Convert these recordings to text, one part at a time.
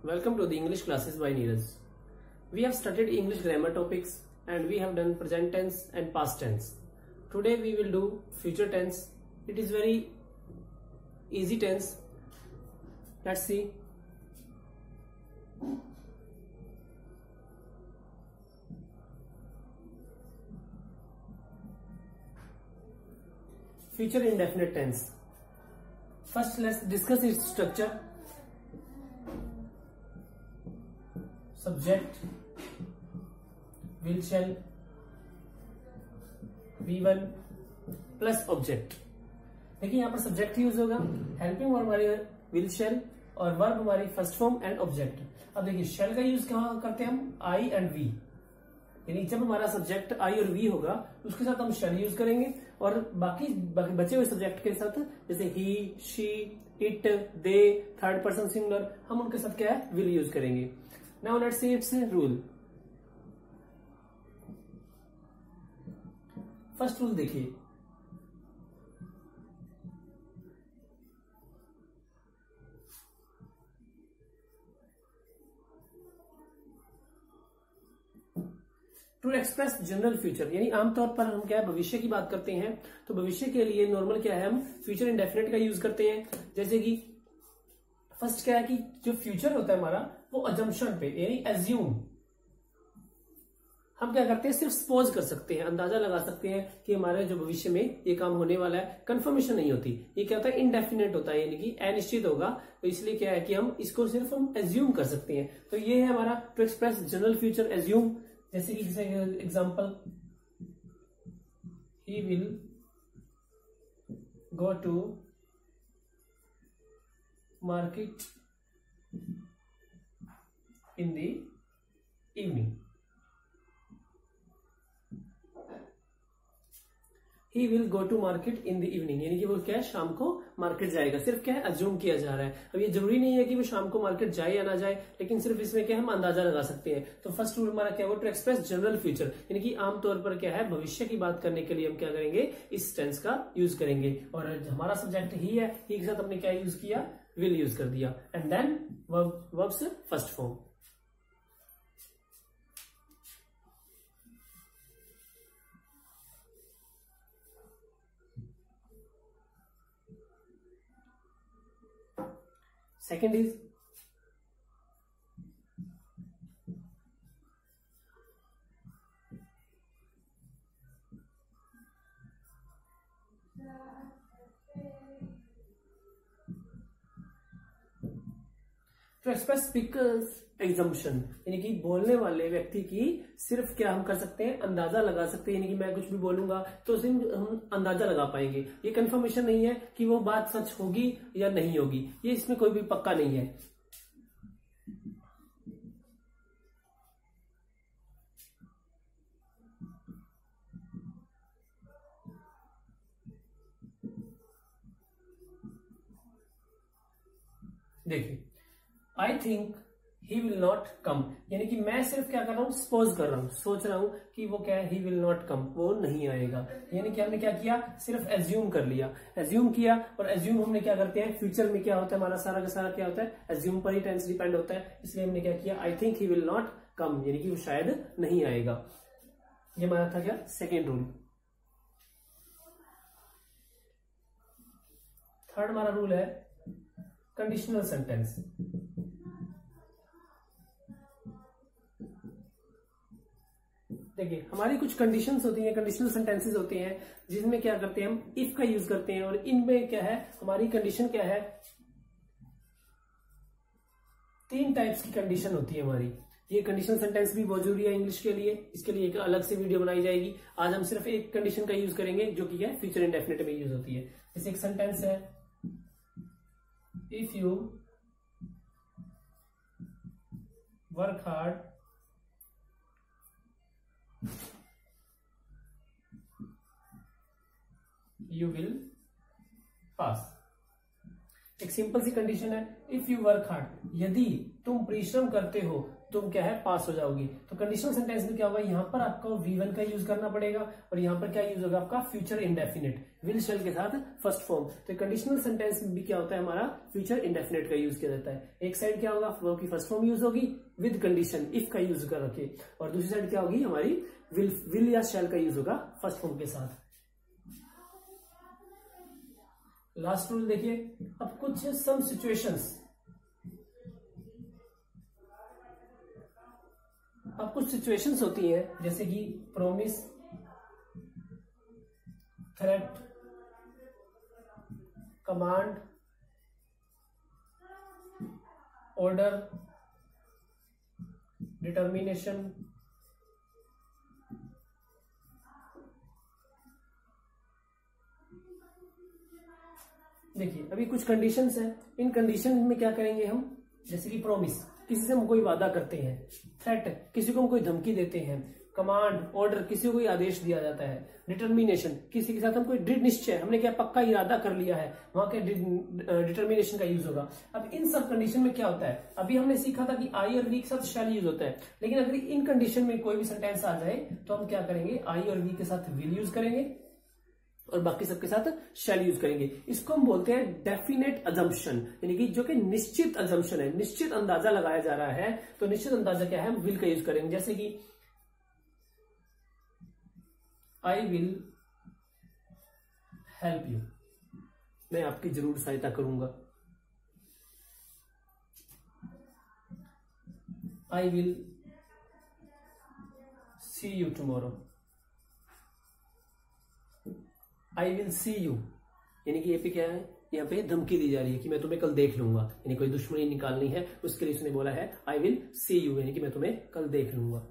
Welcome to the English classes by Neeraj. We have studied English grammar topics and we have done present tense and past tense. Today we will do future tense. It is very easy tense. Let's see. Future indefinite tense. First let's discuss its structure. Subject, will shall, V1 plus object. देखिए यहाँ पर subject use होगा, helping verb हमारी will शैल और verb हमारी first form and object. अब देखिए शैल का यूज कहाँ करते हैं हम, आई एंड वी. यानी जब हमारा सब्जेक्ट आई और वी होगा उसके साथ हम शैल यूज करेंगे और बाकी बचे हुए सब्जेक्ट के साथ जैसे he, she, it, they, third person singular, हम उनके साथ क्या है, विल यूज करेंगे. Now let's see its rule. First rule देखिए, टू एक्सप्रेस जनरल फ्यूचर. यानी आमतौर पर हम क्या है, भविष्य की बात करते हैं तो भविष्य के लिए नॉर्मल क्या है, हम फ्यूचर इंडेफिनिट का यूज करते हैं. जैसे कि फर्स्ट क्या है कि जो फ्यूचर होता है हमारा वो अजम्पशन पे यानी एज्यूम, हम क्या करते हैं, सिर्फ सपोज कर सकते हैं, अंदाजा लगा सकते हैं कि हमारे जो भविष्य में ये काम होने वाला है. कंफर्मेशन नहीं होती. ये क्या होता है, इनडेफिनेट होता है यानी कि अनिश्चित होगा. तो इसलिए क्या है कि हम इसको सिर्फ हम एज्यूम कर सकते हैं. तो ये है हमारा to express general future, assume. जैसे कि example, he will go to market in the evening. He will go to market in the evening. यानी कि वो क्या है, शाम को मार्केट जाएगा. सिर्फ क्या है, अज्यूम किया जा रहा है. अब ये जरूरी नहीं है कि वो शाम को मार्केट जाए या ना जाए, लेकिन सिर्फ इसमें क्या हम अंदाजा लगा सकते हैं. तो फर्स्ट रूल हमारा क्या होगा, टू एक्सप्रेस जनरल फ्यूचर. यानी कि आमतौर पर क्या है, भविष्य की बात करने के लिए हम क्या करेंगे, इस टेंस का यूज करेंगे. और हमारा सब्जेक्ट ही है, ही के साथ हमने क्या यूज किया, विल यूज कर दिया. And then verbs first form. Second is to express speaker's assumption. यानी कि बोलने वाले व्यक्ति की सिर्फ क्या हम कर सकते हैं, अंदाजा लगा सकते हैं. यानी कि मैं कुछ भी बोलूंगा तो उसे हम अंदाजा लगा पाएंगे. ये कंफर्मेशन नहीं है कि वो बात सच होगी या नहीं होगी. ये इसमें कोई भी पक्का नहीं है. देखिए, I think he will not come. यानी कि मैं सिर्फ क्या कर रहा हूं, सपोज कर रहा हूं, सोच रहा हूं कि वो क्या है, ही विल नॉट कम, वो नहीं आएगा. यानी कि हमने क्या किया, सिर्फ एज्यूम कर लिया, एज्यूम किया. और एज्यूम हमने क्या करते हैं, फ्यूचर में क्या होता है, हमारा सारा का सारा क्या होता है, एज्यूम पर ही टेंस डिपेंड होता है. इसलिए हमने क्या किया, I think he will not come, यानी कि वो शायद नहीं आएगा. ये हमारा था क्या, सेकेंड रूल. थर्ड हमारा रूल है कंडीशनल सेंटेंस. देखिए, हमारी कुछ कंडीशंस होती हैं, कंडीशनल सेंटेंसेस होते हैं जिसमें क्या करते हैं, हम इफ का यूज करते हैं. और इनमें क्या है, हमारी कंडीशन क्या है, तीन टाइप्स की कंडीशन होती है हमारी. ये कंडीशनल सेंटेंस भी बहुत जरूरी है इंग्लिश के लिए. इसके लिए एक अलग से वीडियो बनाई जाएगी. आज हम सिर्फ एक कंडीशन का यूज करेंगे जो कि है फ्यूचर इंडेफिनिट में यूज होती है. जैसे एक सेंटेंस है, if you work hard you will pass. एक सिंपल सी कंडीशन है, इफ यू वर्क हार्ड, यदि तुम परिश्रम करते हो तुम क्या है पास हो जाओगी। तो कंडीशनल सेंटेंस में क्या होगा, यहाँ पर आपको V1 का यूज करना पड़ेगा और यहाँ पर क्या यूज होगा आपका फ्यूचर इंडेफिनिट विल शेल के साथ फर्स्ट फॉर्म। तो कंडीशनल सेंटेंस में भी क्या होता है हमारा फ्यूचर इंडेफिनिट का यूज किया जाता है। एक साइड क्या होगा वर्ब की फर्स्ट फॉर्म यूज होगी विद कंडीशन इफ का यूज कर रखे, और दूसरी साइड क्या होगी हमारी विल या शेल का यूज होगा फर्स्ट फॉर्म के साथ। लास्ट रूल देखिए, अब कुछ सम सिचुएशंस, अब कुछ सिचुएशंस होती हैं जैसे कि promise, threat, command, order, determination, देखिए अभी कुछ कंडीशंस हैं, इन कंडीशन में क्या करेंगे हम, जैसे कि प्रॉमिस किसी से हम कोई वादा करते हैं, थ्रेट किसी को हम कोई धमकी देते हैं, कमांड ऑर्डर किसी को कोई आदेश दिया जाता है, डिटर्मिनेशन किसी के साथ हम कोई दृढ़ निश्चय हमने क्या पक्का इरादा कर लिया है, वहां के डिटर्मिनेशन का यूज होगा। अब इन सब कंडीशन में क्या होता है, अभी हमने सीखा था कि आई और वी के साथ शैल यूज होता है, लेकिन अगर इन कंडीशन में कोई भी सेंटेंस आ जाए तो हम क्या करेंगे, आई और वी के साथ विल यूज करेंगे और बाकी सबके साथ शैल यूज करेंगे। इसको हम बोलते हैं डेफिनेट अजम्पशन, यानी कि जो कि निश्चित अजम्पशन है, निश्चित अंदाजा लगाया जा रहा है। तो निश्चित अंदाजा क्या है, हम विल का यूज करेंगे, जैसे कि आई विल हेल्प यू, मैं आपकी जरूर सहायता करूंगा। I will see you tomorrow, I will see you, यानी कि ये पे क्या है, यहाँ पे धमकी दी जा रही है कि मैं तुम्हें कल देख लूंगा, यानी कोई दुश्मनी निकालनी है उसके लिए उसने बोला है आई विल सी यू, यानी कि मैं तुम्हें कल देख लूंगा।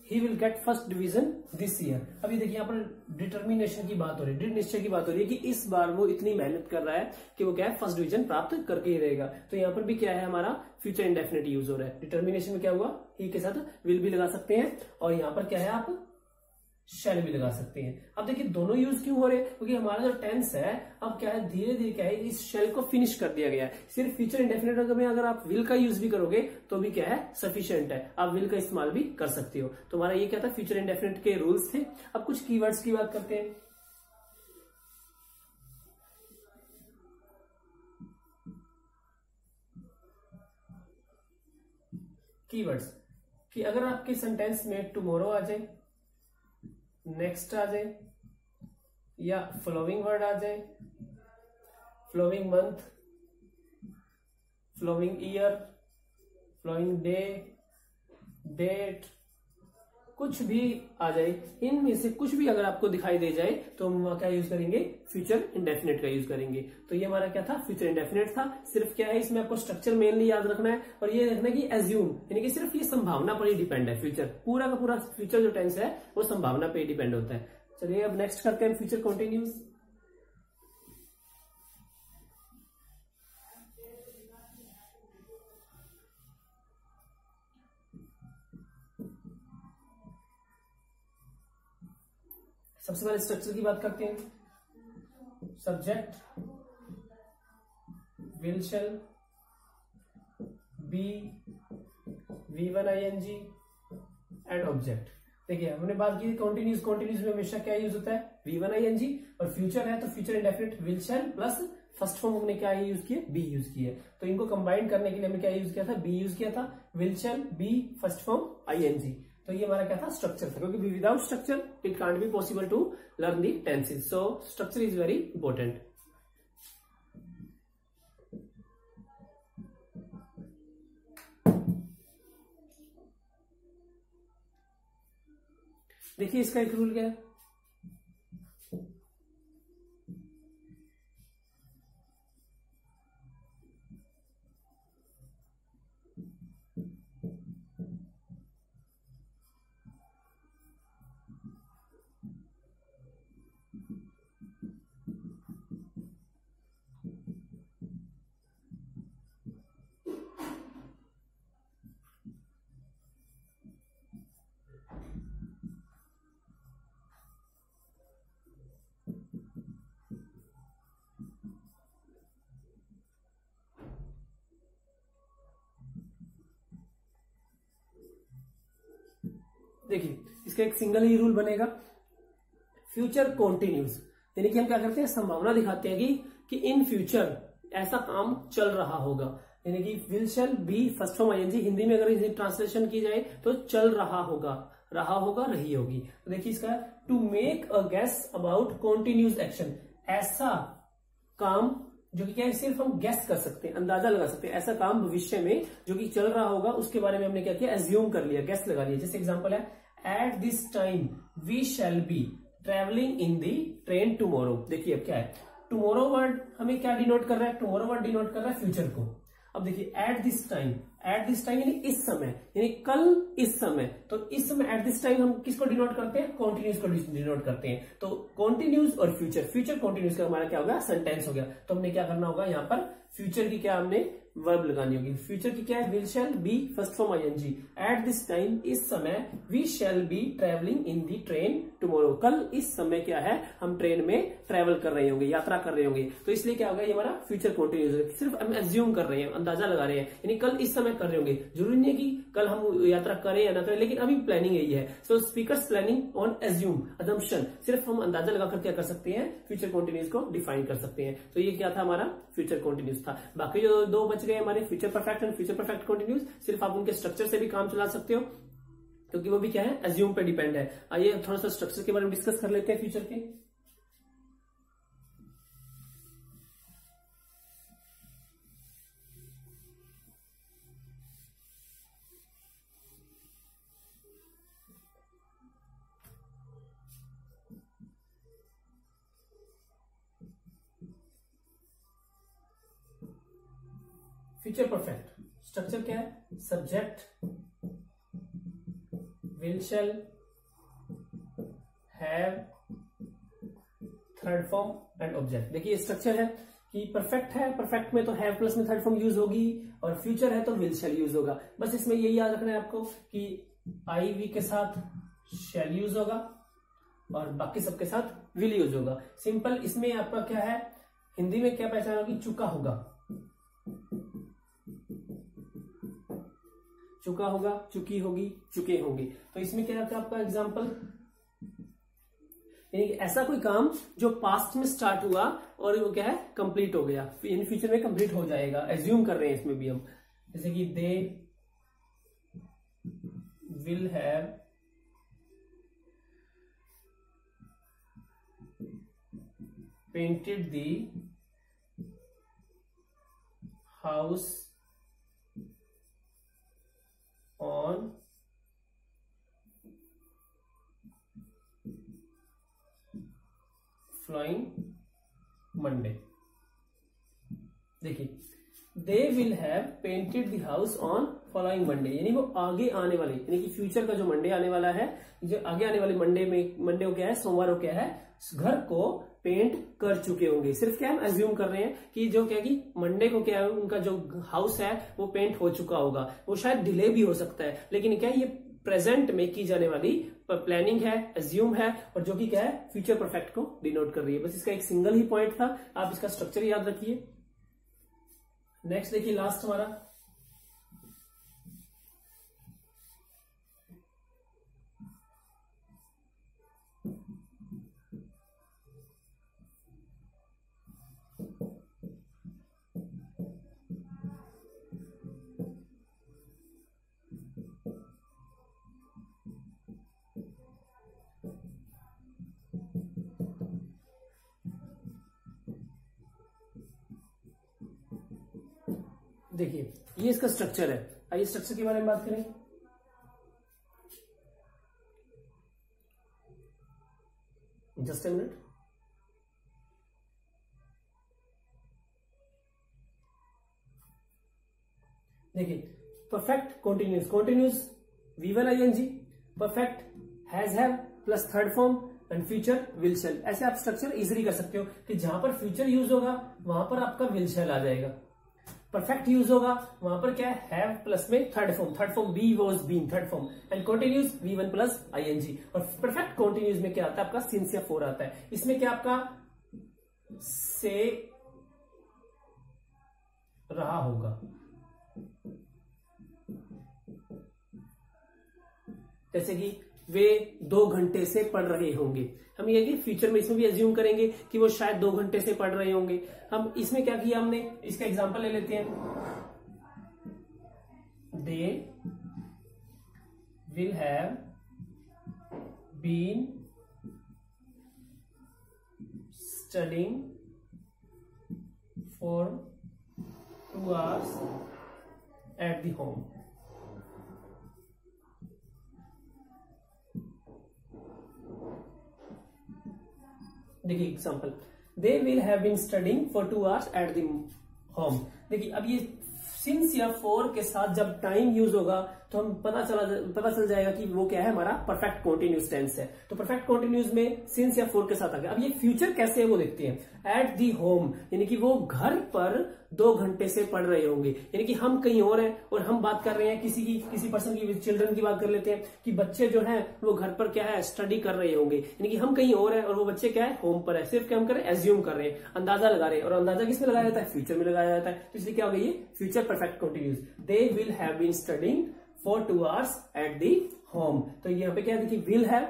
He will get first division this year। अभी देखिए यहाँ पर डिटर्मिनेशन की बात हो रही है, दृढ़ निश्चय की बात हो रही है कि इस बार वो इतनी मेहनत कर रहा है कि वो क्या है फर्स्ट डिवीजन प्राप्त करके ही रहेगा। तो यहाँ पर भी क्या है हमारा फ्यूचर इंडेफिनिट यूज हो रहा है। डिटर्मिनेशन में क्या हुआ, ही के साथ विल भी लगा सकते हैं और यहाँ पर क्या है आप शैल भी लगा सकते हैं। अब देखिए दोनों यूज क्यों हो रहे हैं, क्योंकि हमारा जो टेंस है अब क्या है धीरे धीरे क्या है इस शैल को फिनिश कर दिया गया है। सिर्फ फ्यूचर इंडेफिनिट में अगर आप विल का यूज भी करोगे तो भी क्या है सफिशिएंट है, आप विल का इस्तेमाल भी कर सकते हो। तो हमारा ये क्या था फ्यूचर इंडेफिनिट के रूल्स थे। अब कुछ कीवर्ड्स की बात करते हैं। कीवर्ड्स कि अगर आपके सेंटेंस में टुमारो आ जाए, नेक्स्ट आ जाए या फ्लोइंग वर्ड आ जाए, following month, following year, following day, date, कुछ भी आ जाए, इनमें से कुछ भी अगर आपको दिखाई दे जाए तो हम वहां क्या यूज करेंगे, फ्यूचर इंडेफिनिट का यूज करेंगे। तो ये हमारा क्या था फ्यूचर इंडेफिनिट था। सिर्फ क्या है इसमें आपको स्ट्रक्चर मेनली याद रखना है और ये रखना है कि एज्यूम, यानी कि सिर्फ ये संभावना पर ही डिपेंड है। फ्यूचर पूरा का पूरा फ्यूचर जो टेंस है वो संभावना पे ही डिपेंड होता है। चलिए अब नेक्स्ट करते हैं फ्यूचर कंटिन्यूस। सबसे पहले स्ट्रक्चर की बात करते हैं। Subject, will shall, be, V1 ING and object. देखिए हमने बात की कॉन्टिन्यूस, कॉन्टिन्यूस में हमेशा क्या यूज होता है V1 ING, और फ्यूचर है तो future indefinite will shell plus first form हमने क्या यूज किया, बी यूज किया। तो इनको कंबाइन करने के लिए हमने क्या यूज किया था, बी यूज किया था, will shall be first form ING। तो ये हमारा क्या था स्ट्रक्चर था, क्योंकि without structure it can't be possible to learn the tenses. So structure is very important. देखिए इसका एक रूल क्या है, देखिए इसका एक सिंगल ही रूल बनेगा, फ्यूचर कॉन्टिन्यूज, यानी कि हम क्या करते हैं, संभावना दिखाते हैं कि इन फ्यूचर ऐसा काम चल रहा होगा, यानी कि will shall be first form ING, Hindi में अगर इसे ट्रांसलेशन की जाए तो चल रहा होगा, रही होगी। तो देखिए इसका to make a guess about continues action, ऐसा काम जो कि क्या है, सिर्फ हम गेस कर सकते हैं, अंदाजा लगा सकते हैं, ऐसा काम भविष्य में जो कि चल रहा होगा उसके बारे में हमने क्या किया, एज्यूम कर लिया, गेस लगा लिया। जैसे एग्जांपल है, at this time we shall be travelling in the train tomorrow. देखिए अब क्या है, टुमारो वर्ड हमें क्या डिनोट कर रहा है, टुमारो वर्ड डिनोट कर रहा है फ्यूचर को। अब देखिए एट दिस टाइम यानी इस समय, यानी कल इस समय, तो इस समय एट दिस टाइम हम किसको डिनोट करते हैं, कॉन्टिन्यूज को डिनोट करते हैं। तो कॉन्टिन्यूज और फ्यूचर कॉन्टिन्यूज का हमारा क्या होगा, सेंटेंस हो गया। तो हमने क्या करना होगा, यहाँ पर फ्यूचर की क्या हमने वर्ब लगानी होगी, फ्यूचर की क्या है, will shall be first form ING, at this time इस समय, we shall be travelling in the train tomorrow, कल इस समय क्या है, हम ट्रेन में ट्रेवल कर रहे होंगे, यात्रा कर रहे होंगे। तो इसलिए क्या होगा, ये हमारा फ्यूचर कॉन्टिन्यूज, सिर्फ हम एज्यूम कर रहे हैं, अंदाजा लगा रहे हैं, यानी कल इस समय कर रहे होंगे, जरूरी नहीं है कि कल हम यात्रा करें या ना करें, लेकिन अभी प्लानिंग यही है। So speakers planning on assume, assumption, सिर्फ हम अंदाजा लगाकर क्या कर सकते हैं, फ्यूचर कॉन्टिन्यूज को डिफाइन कर सकते हैं। तो ये क्या था, हमारा फ्यूचर कॉन्टिन्यूज था। बाकी जो दो बच गए हमारे, future perfect and future perfect continues, सिर्फ आप उनके स्ट्रक्चर से भी काम चला सकते हो, क्योंकि वो भी क्या है, एज्यूम पे डिपेंड है। आइए थोड़ा सा स्ट्रक्चर के बारे में डिस्कस कर लेते हैं फ्यूचर के। फ्यूचर परफेक्ट स्ट्रक्चर क्या है, subject, will shell, have, third form and object. देखिए स्ट्रक्चर है कि परफेक्ट है, परफेक्ट में तो हैव प्लस में थर्ड फॉर्म यूज होगी, और फ्यूचर है तो विल शैल यूज होगा। बस इसमें यही याद रखना है आपको कि आई वी के साथ शैल यूज होगा और बाकी सबके साथ विल यूज होगा। सिंपल इसमें आपका क्या है, हिंदी में क्या पहचान होगी, चुका होगा, चुका होगा, चुकी होगी, चुके होंगे। तो इसमें क्या है आपका एग्जाम्पल, यानी ऐसा कोई काम जो पास्ट में स्टार्ट हुआ और वो क्या है, कंप्लीट हो गया, इन फ्यूचर में कंप्लीट हो जाएगा, एज्यूम कर रहे हैं इसमें भी हम। जैसे कि they will have painted the house on following Monday. देखिए they will have painted the house on following Monday, यानी वो आगे आने वाले, यानी कि फ्यूचर का जो मंडे आने वाला है, जो आगे आने वाले मंडे को क्या है, सोमवार को क्या है, घर को पेंट कर चुके होंगे। सिर्फ क्या हम एज्यूम कर रहे हैं कि जो क्या कि मंडे को क्या है, उनका जो हाउस है वो पेंट हो चुका होगा। वो शायद डिले भी हो सकता है, लेकिन क्या ये प्रेजेंट में की जाने वाली प्लानिंग है, एज्यूम है, और जो कि क्या है, फ्यूचर परफेक्ट को डिनोट कर रही है। बस इसका एक सिंगल ही पॉइंट था, आप इसका स्ट्रक्चर याद रखिए। नेक्स्ट देखिए लास्ट हमारा, देखिए ये इसका स्ट्रक्चर है। आइए स्ट्रक्चर के बारे में बात करें। Just a minute. देखिए perfect continuous V one ING, perfect has have plus third form and future will shall. ऐसे आप स्ट्रक्चर इजीली कर सकते हो कि जहां पर फ्यूचर यूज होगा वहां पर आपका विल शैल आ जाएगा, परफेक्ट यूज होगा वहां पर क्या है, हैव प्लस में third form be was been third form, and continuous V one plus ING. और परफेक्ट कॉन्टिन्यूस में क्या आता है आपका, सिंस या फोर आता है। इसमें क्या आपका से रहा होगा, जैसे कि वे 2 घंटे से पढ़ रहे होंगे। हम ये फ्यूचर में इसमें भी एज्यूम करेंगे कि वो शायद 2 घंटे से पढ़ रहे होंगे। हम इसमें क्या किया हमने, इसका एग्जांपल ले लेते हैं। They will have been studying for 2 hours at the home। देखिए example, they will have been studying for 2 hours at the home. देखिए अब ये सिंस या फॉर के साथ जब टाइम यूज होगा तो हम पता चल जाएगा कि वो क्या है, हमारा परफेक्ट कॉन्टिन्यूस टेंस है। तो परफेक्ट कॉन्टिन्यूस में सिंस या फॉर के साथ आ गया। अब ये फ्यूचर कैसे है वो देखते हैं। एट दी होम यानी कि वो घर पर 2 घंटे से पढ़ रहे होंगे, यानी कि हम कहीं और हैं और हम बात कर रहे हैं किसी पर्सन की, चिल्ड्रन की बात कर लेते हैं कि बच्चे जो हैं वो घर पर क्या है, स्टडी कर रहे होंगे, यानी कि हम कहीं और हैं और वो बच्चे क्या है, होम पर है। सिर्फ क्या हम कर रहे हैं, एज्यूम कर रहे हैं, अंदाजा लगा रहे हैं। और अंदाजा किस में लगाया जाता है, फ्यूचर में लगाया जाता है। तो इसलिए क्या हो गया, ये future perfect continuous. They will have been studying for 2 hours at the home. तो यहाँ पे क्या है, देखिए विल हैव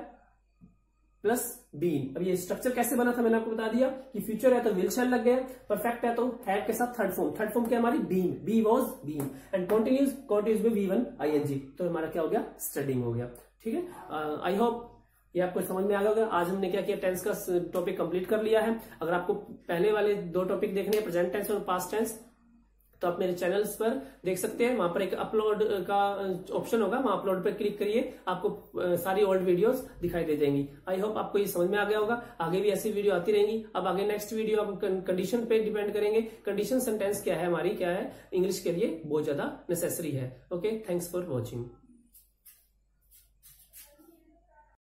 प्लस बीन। अब ये स्ट्रक्चर कैसे बना था मैंने आपको बता दिया कि फ्यूचर है तो विल शैल लग गया, परफेक्ट है तो हैव के साथ थर्ड फॉर्म क्या हमारी been, be was been, and continuous में V1 ING। तो हमारा क्या हो गया, स्टडिंग हो गया। ठीक है, आई होप ये आपको समझ में आ गया होगा। आज हमने क्या किया, टेंस का टॉपिक कंप्लीट कर लिया है। अगर आपको पहले वाले 2 टॉपिक देखने हैं, प्रेजेंट टेंस और पास्ट टेंस, तो आप मेरे चैनल्स पर देख सकते हैं। वहां पर एक अपलोड का ऑप्शन होगा, वहां अपलोड पर क्लिक करिए, आपको सारी ओल्ड वीडियोस दिखाई दे जाएंगी। आई होप आपको ये समझ में आ गया होगा। आगे भी ऐसी वीडियो आती रहेंगी। अब आगे नेक्स्ट वीडियो आप कंडीशन पे डिपेंड करेंगे। कंडीशन सेंटेंस क्या है हमारी, क्या है इंग्लिश के लिए बहुत ज्यादा नेसेसरी है। Okay, thanks for watching.